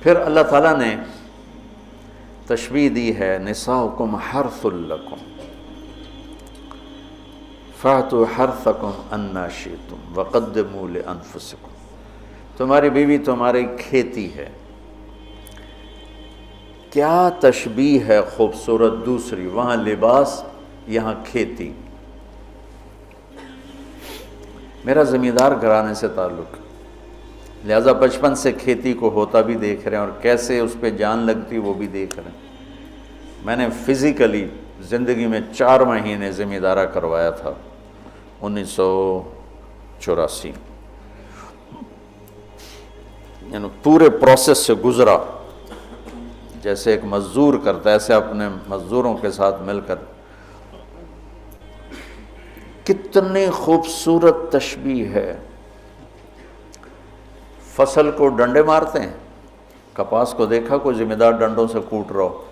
پھر اللہ تعالیٰ نے تشبیہ دی ہے نساؤکم حرث لکم فأتوا حرثکم انا شئتم وقدموا لانفسکم، تمہاری بیوی تمہاری کھیتی ہے۔ کیا تشبیہ ہے خوبصورت دوسری، وہاں لباس یہاں کھیتی۔ میرا زمیندار گھرانے سے تعلق، لہذا بچپن سے کھیتی کو ہوتا بھی دیکھ رہے ہیں اور کیسے اس پہ جان لگتی وہ بھی دیکھ رہے ہیں۔ میں نے فزیکلی زندگی میں 4 مہینے زمیندارہ کروایا تھا 1984، یعنی پورے پروسیس سے گزرا، جیسے ایک مزدور کرتا ہے ایسے اپنے مزدوروں کے ساتھ مل کر۔ کتنی خوبصورت تشبیہ ہے۔ فصل کو ڈنڈے مارتے ہیں، کپاس کو دیکھا کوئی ذمہ دار ڈنڈوں سے کوٹ رہا ہو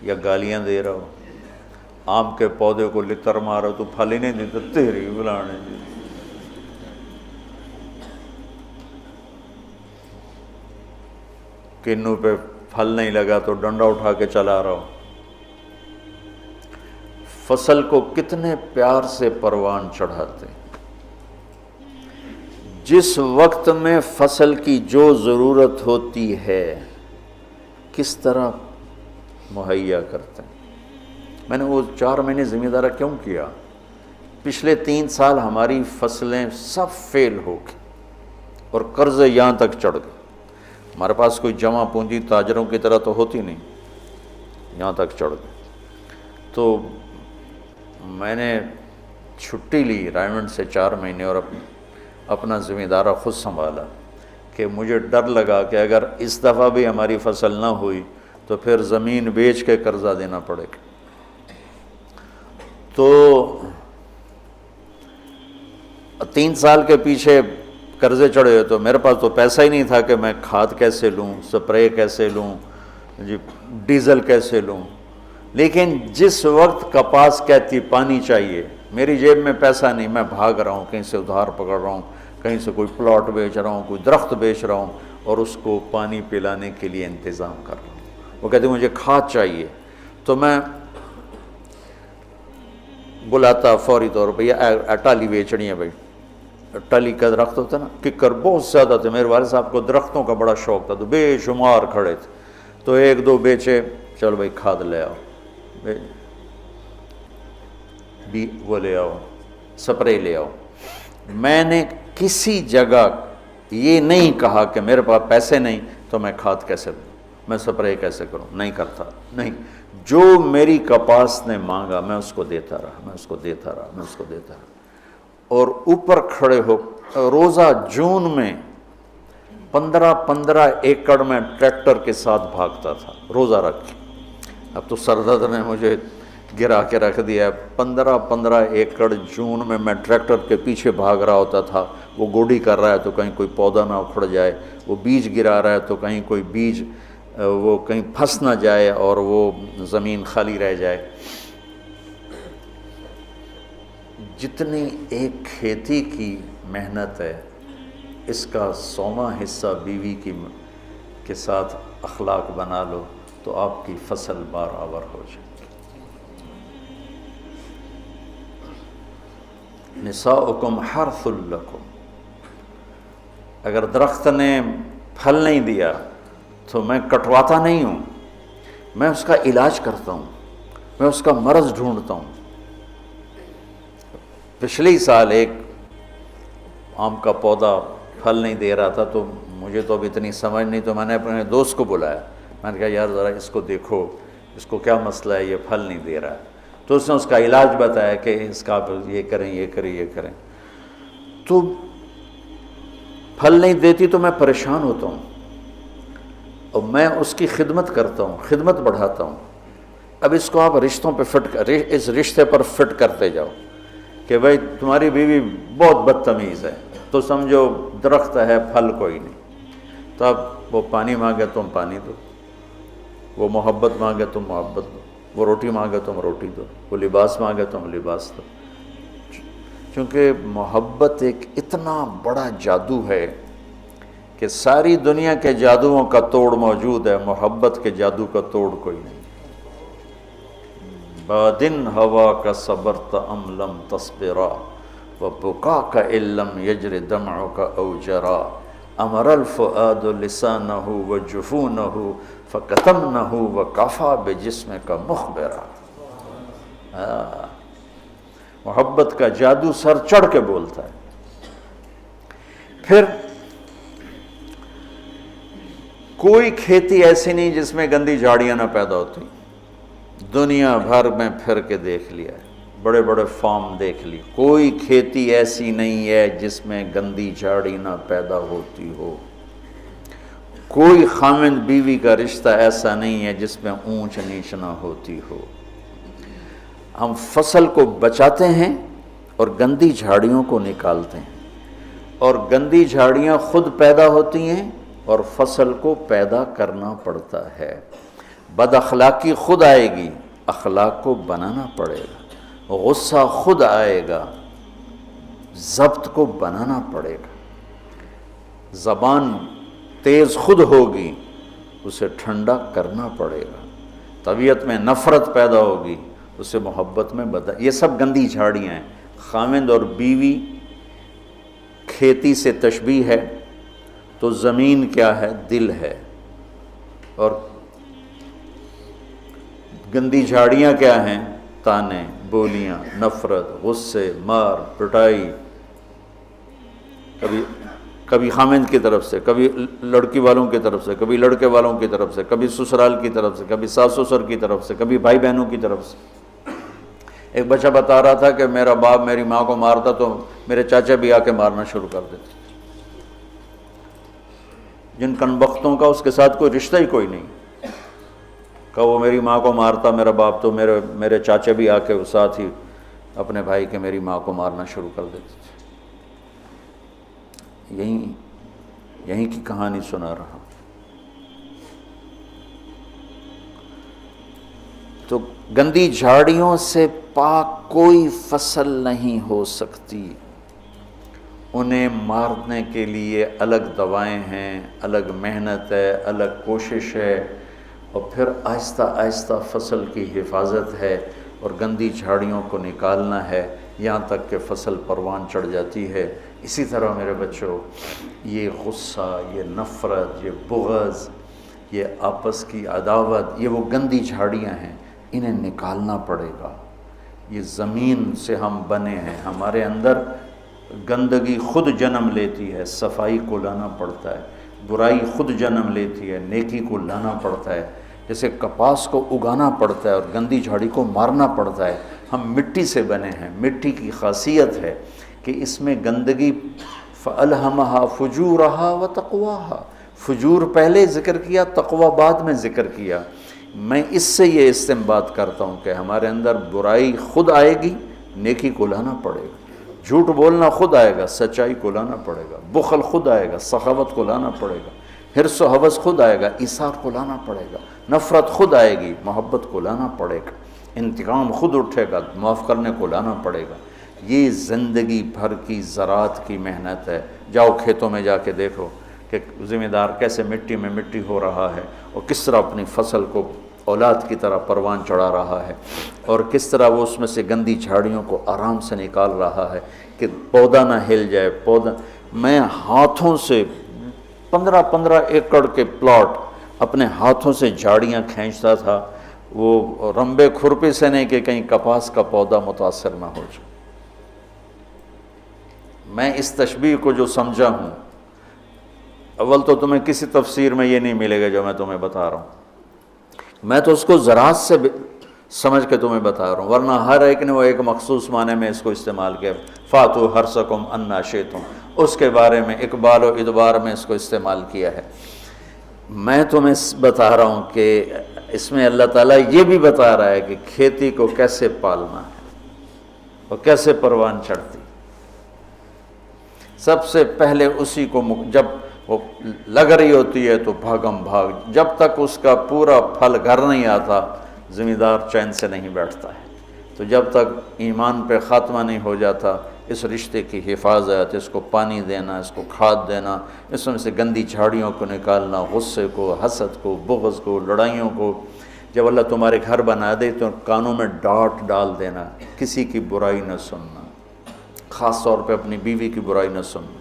یا گالیاں دے رہا ہو، آم کے پودے کو لتر مارو تو پھل ہی نہیں دیتا، تیری بلانے جی۔ کنو پہ پھل نہیں لگا تو ڈنڈا اٹھا کے چلا رہا ہو۔ فصل کو کتنے پیار سے پروان چڑھاتے، جس وقت میں فصل کی جو ضرورت ہوتی ہے کس طرح مہیا کرتے ہیں۔ میں نے وہ 4 مہینے ذمہ دارہ کیوں کیا؟ پچھلے 3 سال ہماری فصلیں سب فیل ہو گئی اور قرضے یہاں تک چڑھ گئے۔ ہمارے پاس کوئی جمع پونجی تاجروں کی طرح تو ہوتی نہیں، یہاں تک چڑھ گئے۔ تو میں نے چھٹی لی رائمنڈ سے 4 مہینے اور اپنا ذمہ دارہ خود سنبھالا، کہ مجھے ڈر لگا کہ اگر اس دفعہ بھی ہماری فصل نہ ہوئی تو پھر زمین بیچ کے قرضہ دینا پڑے گا۔ تو 3 سال کے پیچھے قرضے چڑھے تو میرے پاس تو پیسہ ہی نہیں تھا کہ میں کھاد کیسے لوں، سپرے کیسے لوں، جی ڈیزل کیسے لوں۔ لیکن جس وقت کپاس کہتی پانی چاہیے، میری جیب میں پیسہ نہیں، میں بھاگ رہا ہوں، کہیں سے ادھار پکڑ رہا ہوں، کہیں سے کوئی پلاٹ بیچ رہا ہوں، کوئی درخت بیچ رہا ہوں اور اس کو پانی پلانے کے لیے انتظام کر رہا ہوں۔ وہ کہتے مجھے کھاد چاہیے، تو میں بلاتا فوری طور پہ، یہ ٹالی بیچنی ہے بھائی، ٹالی کا درخت ہوتا ہے نا، ککر بہت زیادہ تھے، میرے والد صاحب کو درختوں کا بڑا شوق تھا تو بے شمار کھڑے تھے، تو 1-2 بیچے، چلو بھائی کھاد لے آؤ، وہ لے آؤ، سپرے لے آؤ۔ میں نے کسی جگہ یہ نہیں کہا کہ میرے پاس پیسے نہیں تو میں کھاد کیسے لوں، میں سپرے کیسے کروں، نہیں کرتا، نہیں۔ جو میری کپاس نے مانگا میں اس کو دیتا رہا، میں اس کو دیتا رہا، میں اس کو دیتا رہا۔ اور اوپر کھڑے ہو روزہ جون میں 15 ایکڑ میں ٹریکٹر کے ساتھ بھاگتا تھا روزہ رکھ کے۔ اب تو سردرد نے مجھے گرا کے رکھ دیا ہے۔ 15 ایکڑ جون میں ٹریکٹر کے پیچھے بھاگ رہا ہوتا تھا، وہ گوڈی کر رہا ہے تو کہیں کوئی پودا نہ اکھڑ جائے، وہ بیج گرا رہا ہے تو کہیں کوئی بیج وہ کہیں پھنس نہ جائے اور وہ زمین خالی رہ جائے۔ جتنی ایک کھیتی کی محنت ہے اس کا 100واں حصہ بیوی کے ساتھ اخلاق بنا لو تو آپ کی فصل برابر ہو جائے۔ نساؤکم حرث لکم، اگر درخت نے پھل نہیں دیا تو میں کٹواتا نہیں ہوں، میں اس کا علاج کرتا ہوں، میں اس کا مرض ڈھونڈتا ہوں۔ پچھلے سال ایک آم کا پودا پھل نہیں دے رہا تھا تو مجھے تو اب اتنی سمجھ نہیں، تو میں نے اپنے دوست کو بلایا، میں نے کہا یار ذرا اس کو دیکھو، اس کو کیا مسئلہ ہے، یہ پھل نہیں دے رہا ہے۔ تو اس نے اس کا علاج بتایا کہ اس کا یہ کریں، یہ کریں، یہ کریں۔ تو پھل نہیں دیتی تو میں پریشان ہوتا ہوں اور میں اس کی خدمت کرتا ہوں، خدمت بڑھاتا ہوں۔ اب اس کو آپ رشتوں پہ اس رشتے پر فٹ کرتے جاؤ کہ بھائی تمہاری بیوی بہت بدتمیز ہے تو سمجھو درخت ہے پھل کوئی نہیں، تو اب وہ پانی مانگے تم پانی دو، وہ محبت مانگے تم محبت دو، وہ روٹی مانگے تم روٹی دو، وہ لباس مانگے تم لباس دو۔ چونکہ محبت ایک اتنا بڑا جادو ہے کہ ساری دنیا کے جادوؤں کا توڑ موجود ہے، محبت کے جادو کا توڑ کوئی نہیں۔ بادن ہوا کا صبرت ام لم تصبرا وبکاک ان لم یجر دمعک او جرا امر الفؤاد لسانہ وجفونہ فکتمنہ وکفا بجسمک مخبرا۔ محبت کا جادو سر چڑھ کے بولتا ہے۔ پھر کوئی کھیتی ایسی نہیں جس میں گندی جھاڑیاں نہ پیدا ہوتی، دنیا بھر میں پھر کے دیکھ لیا ہے، بڑے بڑے فارم دیکھ لی، کوئی کھیتی ایسی نہیں ہے جس میں گندی جھاڑی نہ پیدا ہوتی ہو، کوئی خامند بیوی کا رشتہ ایسا نہیں ہے جس میں اونچ نیچ نہ ہوتی ہو۔ ہم فصل کو بچاتے ہیں اور گندی جھاڑیوں کو نکالتے ہیں، اور گندی جھاڑیاں خود پیدا ہوتی ہیں اور فصل کو پیدا کرنا پڑتا ہے۔ بد اخلاقی خود آئے گی، اخلاق کو بنانا پڑے گا، غصہ خود آئے گا، ضبط کو بنانا پڑے گا، زبان تیز خود ہوگی، اسے ٹھنڈا کرنا پڑے گا، طبیعت میں نفرت پیدا ہوگی، اسے محبت میں بدل۔ یہ سب گندی جھاڑیاں ہیں۔ خامند اور بیوی کھیتی سے تشبیہ ہے تو زمین کیا ہے؟ دل ہے، اور گندی جھاڑیاں کیا ہیں؟ تانے، بولیاں، نفرت، غصے، مار پٹائی، کبھی خامند کی طرف سے، کبھی لڑکی والوں کی طرف سے، کبھی لڑکے والوں کی طرف سے، کبھی سسرال کی طرف سے، کبھی ساس سسر کی طرف سے، کبھی بھائی بہنوں کی طرف سے۔ ایک بچہ بتا رہا تھا کہ میرا باپ میری ماں کو مارتا تو میرے چاچا بھی آ کے مارنا شروع کر دیتے، جن کنبختوں کا اس کے ساتھ کوئی رشتہ ہی کوئی نہیں، کہ وہ میری ماں کو مارتا میرا باپ تو میرے چاچا بھی آ کے ساتھ ہی اپنے بھائی کے میری ماں کو مارنا شروع کر دیتے تھے۔ یہیں کی کہانی سنا رہا۔ تو گندی جھاڑیوں سے پاک کوئی فصل نہیں ہو سکتی، انہیں مارنے کے لیے الگ دوائیں ہیں، الگ محنت ہے، الگ کوشش ہے، اور پھر آہستہ آہستہ فصل کی حفاظت ہے اور گندی جھاڑیوں کو نکالنا ہے، یہاں تک کہ فصل پروان چڑھ جاتی ہے۔ اسی طرح میرے بچوں، یہ غصہ، یہ نفرت، یہ بغض، یہ آپس کی عداوت، یہ وہ گندی جھاڑیاں ہیں، انہیں نکالنا پڑے گا۔ یہ زمین سے ہم بنے ہیں، ہمارے اندر گندگی خود جنم لیتی ہے، صفائی کو لانا پڑتا ہے، برائی خود جنم لیتی ہے، نیکی کو لانا پڑتا ہے۔ جیسے کپاس کو اگانا پڑتا ہے اور گندی جھاڑی کو مارنا پڑتا ہے، ہم مٹی سے بنے ہیں۔ مٹی کی خاصیت ہے کہ اس میں گندگی فَأَلْهَمَهَا فُجُورَهَا وَتَقْوَاهَا، فجور پہلے ذکر کیا، تقوی بعد میں ذکر کیا۔ میں اس سے یہ استنباط کرتا ہوں کہ ہمارے اندر برائی خود آئے گی، نیکی کو لانا پڑے گا، جھوٹ بولنا خود آئے گا، سچائی کو لانا پڑے گا، بخل خود آئے گا، سخاوت کو لانا پڑے گا، حرص و حوث خود آئے گا، ایثار کو لانا پڑے گا، نفرت خود آئے گی، محبت کو لانا پڑے گا، انتقام خود اٹھے گا، معاف کرنے کو لانا پڑے گا۔ یہ زندگی بھر کی زراعت کی محنت ہے۔ جاؤ کھیتوں میں جا کے دیکھو کہ ذمہ دار کیسے مٹی میں مٹی ہو رہا ہے، اور کس طرح اپنی فصل کو اولاد کی طرح پروان چڑھا رہا ہے، اور کس طرح وہ اس میں سے گندی جھاڑیوں کو آرام سے نکال رہا ہے کہ پودا نہ ہل جائے۔ میں ہاتھوں سے 15 ایکڑ کے پلاٹ اپنے ہاتھوں سے جھاڑیاں کھینچتا تھا، وہ رمبے کھرپی سے نہیں کہ کہیں کپاس کا پودا متاثر نہ ہو جائے۔ میں اس تشبیہ کو جو سمجھا ہوں، اول تو تمہیں کسی تفسیر میں یہ نہیں ملے گا جو میں تمہیں بتا رہا ہوں، میں تو اس کو زراعت سے سمجھ کے تمہیں بتا رہا ہوں، ورنہ ہر ایک نے وہ ایک مخصوص معنی میں اس کو استعمال کیا، فاتو حرثکم انا شئتم، اس کے بارے میں اقبال و ادبار میں اس کو استعمال کیا ہے۔ میں تمہیں بتا رہا ہوں کہ اس میں اللہ تعالیٰ یہ بھی بتا رہا ہے کہ کھیتی کو کیسے پالنا ہے اور کیسے پروان چڑھتی۔ سب سے پہلے اسی کو جب وہ لگ رہی ہوتی ہے تو بھاگم بھاگ، جب تک اس کا پورا پھل گھر نہیں آتا ذمہ دار چین سے نہیں بیٹھتا ہے، تو جب تک ایمان پہ خاتمہ نہیں ہو جاتا اس رشتے کی حفاظت، اس کو پانی دینا، اس کو کھاد دینا، اس میں سے گندی جھاڑیوں کو نکالنا، غصے کو، حسد کو، بغض کو، لڑائیوں کو۔ جب اللہ تمہارے گھر بنا دے تو کانوں میں ڈانٹ ڈال دینا، کسی کی برائی نہ سننا، خاص طور پہ اپنی بیوی کی برائی نہ سننا،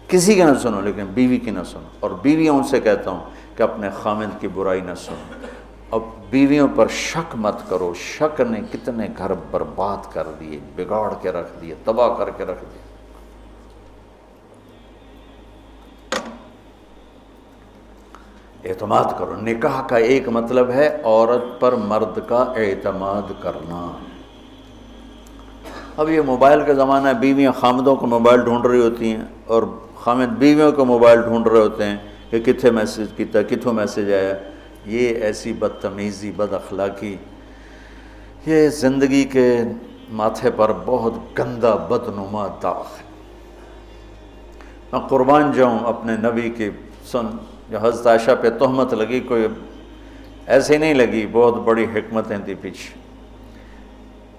کسی کی نہ سنو لیکن بیوی کی نہ سنو۔ اور بیویوں سے کہتا ہوں کہ اپنے خامند کی برائی نہ سنو۔ اب بیویوں پر شک مت کرو، شک نے کتنے گھر برباد کر دیے، بگاڑ کے رکھ دیے، تباہ کر کے رکھ دیے۔ اعتماد کرو۔ نکاح کا ایک مطلب ہے عورت پر مرد کا اعتماد کرنا۔ اب یہ موبائل کا زمانہ ہے، بیویاں خامدوں کو موبائل ڈھونڈ رہی ہوتی ہیں اور خامد بیویوں کو موبائل ڈھونڈ رہے ہوتے ہیں کہ کتھے میسج کیتا، کتھوں میسج آیا۔ یہ ایسی بدتمیزی، بد اخلاقی، یہ زندگی کے ماتھے پر بہت گندا بدنما داغ ہے۔ میں قربان جاؤں اپنے نبی کی سن، جو حضرت عائشہ پہ تہمت لگی کوئی ایسے نہیں لگی، بہت بڑی حکمتیں تھی پیچھے،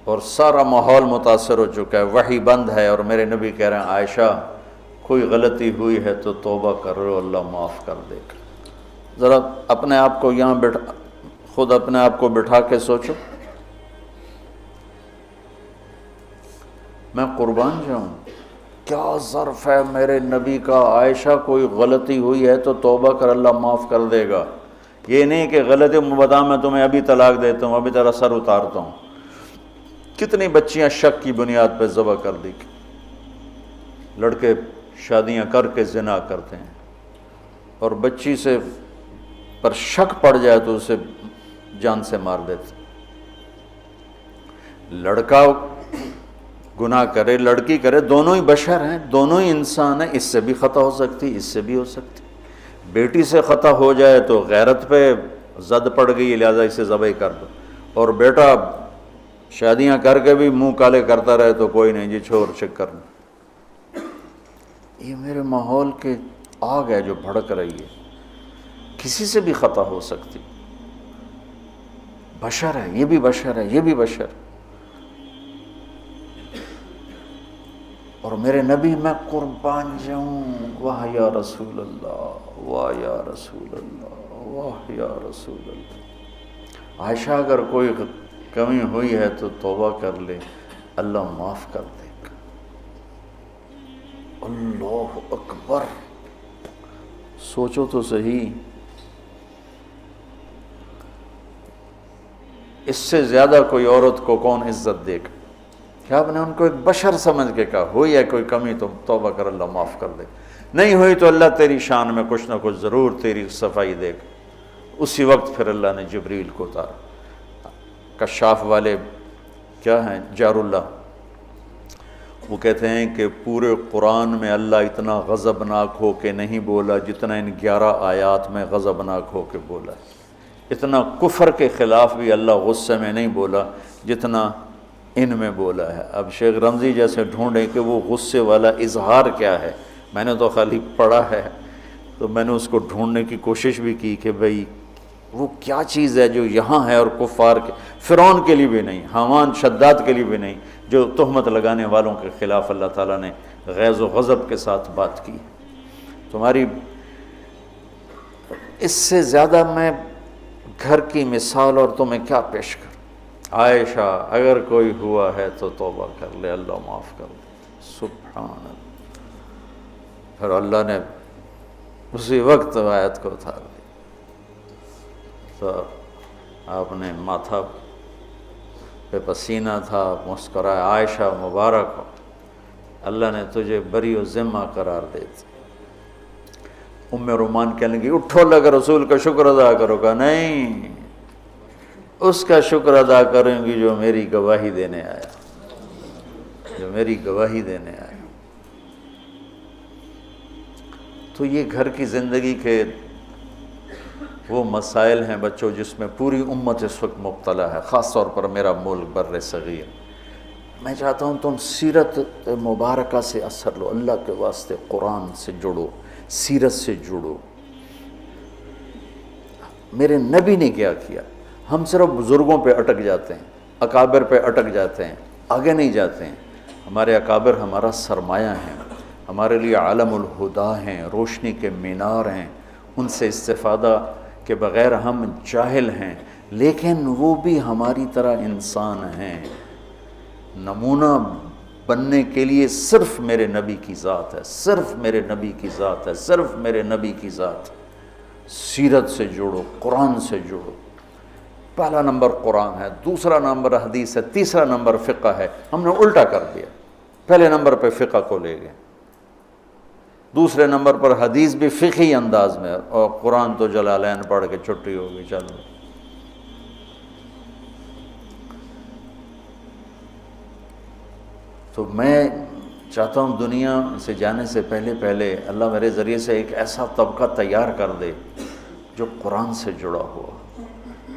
اور سارا ماحول متاثر ہو چکا ہے، وحی بند ہے، اور میرے نبی کہہ رہے ہیں عائشہ کوئی غلطی ہوئی ہے تو توبہ کرو، اللہ معاف کر دے گا۔ ذرا اپنے آپ کو یہاں خود اپنے آپ کو بٹھا کے سوچو۔ میں قربان جاؤں، کیا ظرف ہے میرے نبی کا، عائشہ کوئی غلطی ہوئی ہے تو توبہ کر، اللہ معاف کر دے گا۔ یہ نہیں کہ غلطی بتا میں تمہیں ابھی طلاق دیتا ہوں، ابھی تیرا سر اتارتا ہوں۔ کتنی بچیاں شک کی بنیاد پہ ذبح کر دی، لڑکے شادیاں کر کے زنا کرتے ہیں، اور بچی سے پر شک پڑ جائے تو اسے جان سے مار دیتے۔ لڑکا گناہ کرے، لڑکی کرے، دونوں ہی بشر ہیں، دونوں ہی انسان ہیں، اس سے بھی خطا ہو سکتی، اس سے بھی ہو سکتی۔ بیٹی سے خطا ہو جائے تو غیرت پہ زد پڑ گئی لہذا اسے ذبح کر دو، اور بیٹا شادیاں کر کے بھی منہ کالے کرتا رہے تو کوئی نہیں جی چھوڑ چکر۔ یہ میرے ماحول کے آگ ہے جو بھڑک رہی ہے، کسی سے بھی خطا ہو سکتی، بشر ہے، یہ بھی بشر ہے، یہ بھی بشر۔ اور میرے نبی، میں قربان جاؤں، واہ یا رسول اللہ، واہ یا رسول اللہ، واہ یا رسول اللہ۔ عائشہ اگر کوئی کمی ہوئی ہے تو توبہ کر لے، اللہ معاف کر دے گا۔ اللہ اکبر، سوچو تو صحیح، اس سے زیادہ کوئی عورت کو کون عزت دے گا؟ کہ آپ نے ان کو ایک بشر سمجھ کے کہا، ہوئی ہے کوئی کمی تو توبہ کر، اللہ معاف کر دے، نہیں ہوئی تو اللہ تیری شان میں کچھ نہ کچھ ضرور تیری صفائی دے گا۔ اسی وقت پھر اللہ نے جبریل کو اتارا۔ کشاف والے کیا ہیں، جار اللہ، وہ کہتے ہیں کہ پورے قرآن میں اللہ اتنا غضبناک ہو کے نہیں بولا جتنا ان 11 آیات میں غضبناک ہو کے بولا ہے۔ اتنا کفر کے خلاف بھی اللہ غصے میں نہیں بولا جتنا ان میں بولا ہے۔ اب شیخ رمضی جیسے ڈھونڈیں کہ وہ غصے والا اظہار کیا ہے، میں نے تو خالی پڑھا ہے، تو میں نے اس کو ڈھونڈنے کی کوشش بھی کی کہ بھئی وہ کیا چیز ہے جو یہاں ہے اور کفار کے، فرعون کے لیے بھی نہیں، حامان شداد کے لیے بھی نہیں، جو تہمت لگانے والوں کے خلاف اللہ تعالیٰ نے غیظ و غضب کے ساتھ بات کی۔ تمہاری اس سے زیادہ میں گھر کی مثال اور تمہیں کیا پیش کروں؟ عائشہ اگر کوئی ہوا ہے تو توبہ کر لے، اللہ معاف کر دے۔ سبحان اللہ۔ پھر اللہ نے اسی وقت آیت کو اتار دی، تو آپ نے ماتھا پہ پسینہ تھا، مسکرایا، عائشہ مبارک ہو، اللہ نے تجھے بری و ذمہ قرار دے دی۔ ام رومان کہنے لگی اٹھو اللہ کے رسول کا شکر ادا کرو گا، نہیں، اس کا شکر ادا کریں گی جو میری گواہی دینے آیا، جو میری گواہی دینے آیا۔ تو یہ گھر کی زندگی کے وہ مسائل ہیں بچوں جس میں پوری امت اس وقت مبتلا ہے، خاص طور پر میرا ملک بر صغیر۔ میں چاہتا ہوں تم سیرت مبارکہ سے اثر لو، اللہ کے واسطے قرآن سے جڑو، سیرت سے جڑو۔ میرے نبی نے کیا کیا؟ ہم صرف بزرگوں پہ اٹک جاتے ہیں، اکابر پہ اٹک جاتے ہیں، آگے نہیں جاتے ہیں۔ ہمارے اکابر ہمارا سرمایہ ہیں، ہمارے لیے عالم الہدا ہیں، روشنی کے مینار ہیں، ان سے استفادہ کے بغیر ہم جاہل ہیں، لیکن وہ بھی ہماری طرح انسان ہیں۔ نمونہ بننے کے لیے صرف میرے نبی کی ذات ہے، صرف میرے نبی کی ذات ہے، صرف میرے نبی کی ذات۔ سیرت سے جوڑو، قرآن سے جوڑو۔ پہلا نمبر قرآن ہے، دوسرا نمبر حدیث ہے، تیسرا نمبر فقہ ہے۔ ہم نے الٹا کر دیا، پہلے نمبر پہ فقہ کو لے گئے، دوسرے نمبر پر حدیث بھی فقہی انداز میں، اور قرآن تو جلالین پڑھ کے چھٹی ہوگی، چلو۔ تو میں چاہتا ہوں دنیا سے جانے سے پہلے اللہ میرے ذریعے سے ایک ایسا طبقہ تیار کر دے جو قرآن سے جڑا ہوا،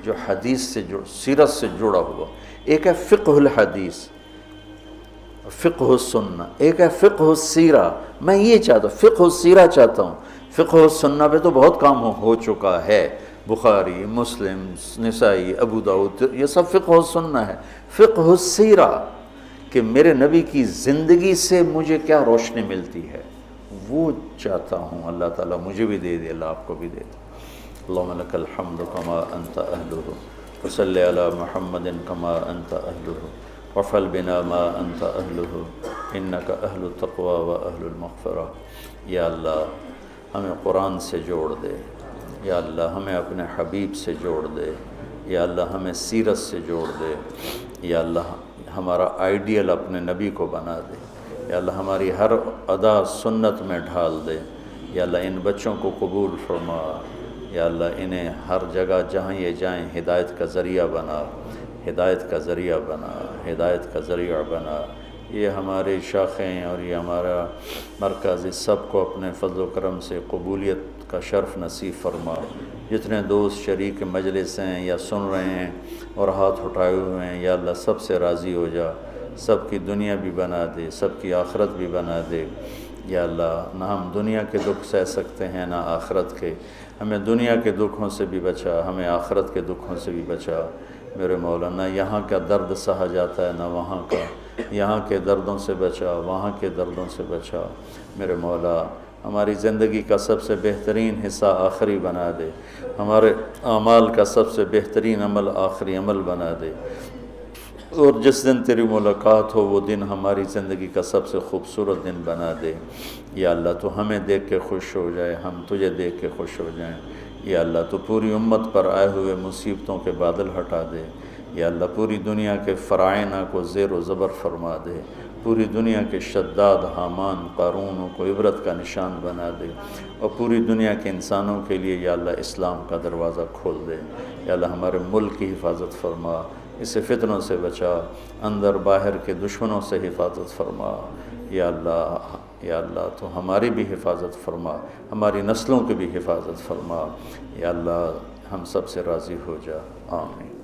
جو حدیث سے سیرت سے جڑا ہوا۔ ایک ہے فقہ الحدیث، فقہ السنہ، ایک ہے فقہ السیرہ۔ میں یہ چاہتا ہوں، فقہ السیرہ چاہتا ہوں۔ فقہ السنہ پہ تو بہت کام ہو چکا ہے، بخاری، مسلم، نسائی، ابو داؤد، یہ سب فقہ السنہ ہے۔ فقہ السیرہ کہ میرے نبی کی زندگی سے مجھے کیا روشنی ملتی ہے، وہ چاہتا ہوں۔ اللہ تعالیٰ مجھے بھی دے دے، اللہ آپ کو بھی دے دے۔ اللہم لک الحمد کما انت اہلہ، وصلی علی محمد کما انت اہلہ، وافعل بنا ما انت اہلہ، انک اہل التقوی و اہل المغفرہ۔ یا اللہ ہمیں قرآن سے جوڑ دے، یا اللہ ہمیں اپنے حبیب سے جوڑ دے، یا اللہ ہمیں سیرت سے جوڑ دے، یا اللہ ہمارا آئیڈیل اپنے نبی کو بنا دے، یا اللہ ہماری ہر ادا سنت میں ڈھال دے، یا اللہ ان بچوں کو قبول فرما، یا اللہ انہیں ہر جگہ جہاں یہ جائیں ہدایت کا ذریعہ بنا، ہدایت کا ذریعہ بنا، ہدایت کا ذریعہ بنا۔ یہ ہمارے شاخیں اور یہ ہمارا مرکز، اس سب کو اپنے فضل و کرم سے قبولیت کا شرف نصیب فرما۔ جتنے دوست شریک مجلس ہیں یا سن رہے ہیں اور ہاتھ اٹھائے ہوئے ہیں، یا اللہ سب سے راضی ہو جا، سب کی دنیا بھی بنا دے، سب کی آخرت بھی بنا دے۔ یا اللہ نہ ہم دنیا کے دکھ سہ سکتے ہیں نہ آخرت کے، ہمیں دنیا کے دکھوں سے بھی بچا، ہمیں آخرت کے دکھوں سے بھی بچا میرے مولا۔ نہ یہاں کا درد سہا جاتا ہے نہ وہاں کا، یہاں کے دردوں سے بچا، وہاں کے دردوں سے بچا میرے مولا۔ ہماری زندگی کا سب سے بہترین حصہ آخری بنا دے، ہمارے اعمال کا سب سے بہترین عمل آخری عمل بنا دے، اور جس دن تیری ملاقات ہو وہ دن ہماری زندگی کا سب سے خوبصورت دن بنا دے۔ یا اللہ تو ہمیں دیکھ کے خوش ہو جائے، ہم تجھے دیکھ کے خوش ہو جائیں۔ یا اللہ تو پوری امت پر آئے ہوئے مصیبتوں کے بادل ہٹا دے۔ یا اللہ پوری دنیا کے فرائض کو زیر و زبر فرما دے، پوری دنیا کے شداد، حامان، قارون کو عبرت کا نشان بنا دے، اور پوری دنیا کے انسانوں کے لیے یا اللہ اسلام کا دروازہ کھول دے۔ یا اللہ ہمارے ملک کی حفاظت فرما، اسے فتنوں سے بچا، اندر باہر کے دشمنوں سے حفاظت فرما۔ یا اللہ تو ہماری بھی حفاظت فرما، ہماری نسلوں کی بھی حفاظت فرما۔ یا اللہ ہم سب سے راضی ہو جا، آمین۔